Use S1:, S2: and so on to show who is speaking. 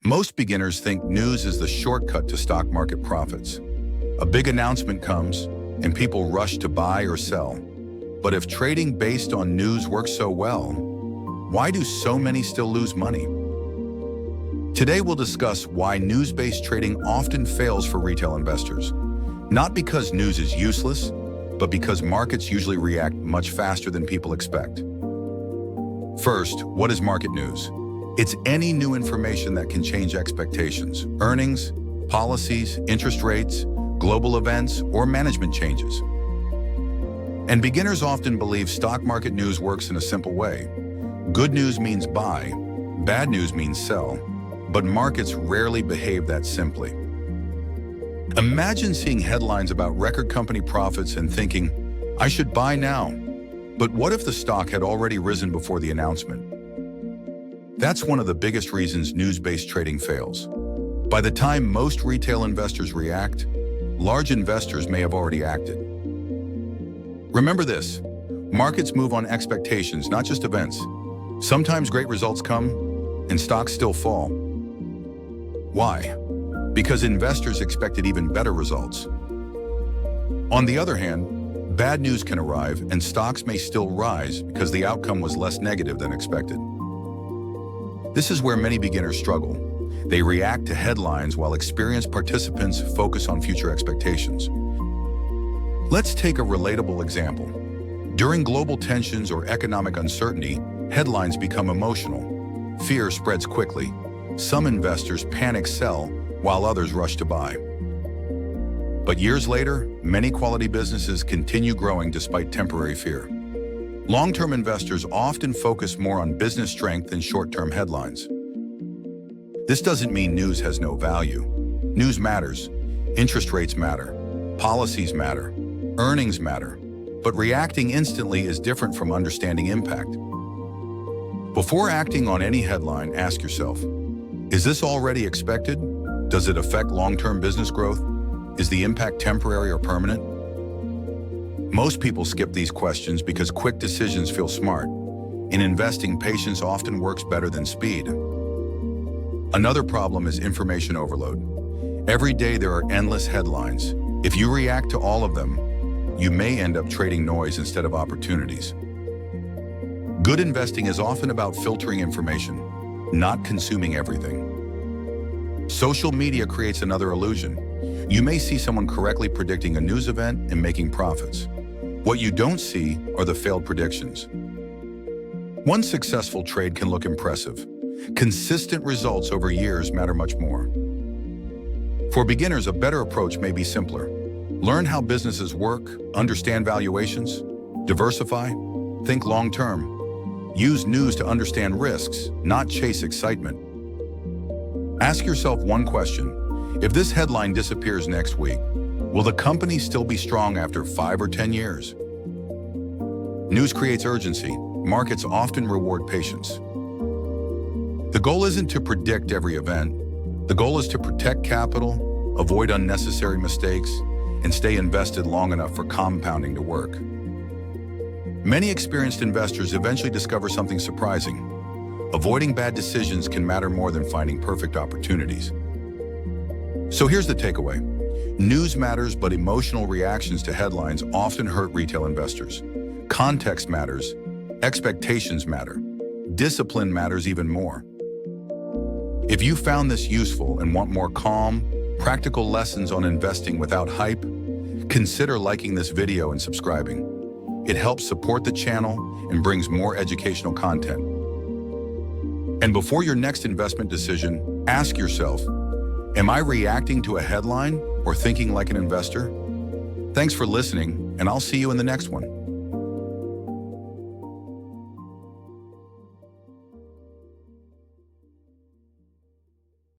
S1: Most beginners think news is the shortcut to stock market profits. A big announcement comes, and people rush to buy or sell. But if trading based on news works so well, why do so many still lose money? Today we'll discuss why news-based trading often fails for retail investors. Not because news is useless, but because markets usually react much faster than people expect. First, what is market news? It's any new information that can change expectations, earnings, policies, interest rates, global events, or management changes. And beginners often believe stock market news works in a simple way. Good news means buy, bad news means sell, but markets rarely behave that simply. Imagine seeing headlines about record company profits and thinking, I should buy now. But what if the stock had already risen before the announcement? That's one of the biggest reasons news-based trading fails. By the time most retail investors react, large investors may have already acted. Remember this, markets move on expectations, not just events. Sometimes great results come, and stocks still fall. Why? Because investors expected even better results. On the other hand, bad news can arrive, and stocks may still rise because the outcome was less negative than expected. This is where many beginners struggle. They react to headlines while experienced participants focus on future expectations. Let's take a relatable example. During global tensions or economic uncertainty, headlines become emotional. Fear spreads quickly. Some investors panic sell, while others rush to buy. But years later, many quality businesses continue growing despite temporary fear. Long-term investors often focus more on business strength than short-term headlines. This doesn't mean news has no value. News matters. Interest rates matter. Policies matter. Earnings matter. But reacting instantly is different from understanding impact. Before acting on any headline, ask yourself, is this already expected? Does it affect long-term business growth? Is the impact temporary or permanent? Most people skip these questions because quick decisions feel smart. In investing, patience often works better than speed. Another problem is information overload. Every day there are endless headlines. If you react to all of them, you may end up trading noise instead of opportunities. Good investing is often about filtering information, not consuming everything. Social media creates another illusion. You may see someone correctly predicting a news event and making profits. What you don't see are the failed predictions. One successful trade can look impressive. Consistent results over years matter much more. For beginners, a better approach may be simpler. Learn how businesses work, understand valuations, diversify, think long-term. Use news to understand risks, not chase excitement. Ask yourself one question. If this headline disappears next week, will the company still be strong after 5 or 10 years? News creates urgency. Markets often reward patience. The goal isn't to predict every event. The goal is to protect capital, avoid unnecessary mistakes, and stay invested long enough for compounding to work. Many experienced investors eventually discover something surprising. Avoiding bad decisions can matter more than finding perfect opportunities. So here's the takeaway. News matters, but emotional reactions to headlines often hurt retail investors. Context matters. Expectations matter. Discipline matters even more. If you found this useful and want more calm, practical lessons on investing without hype, consider liking this video and subscribing. It helps support the channel and brings more educational content. And before your next investment decision, ask yourself, am I reacting to a headline or thinking like an investor? Thanks for listening, and I'll see you in the next one.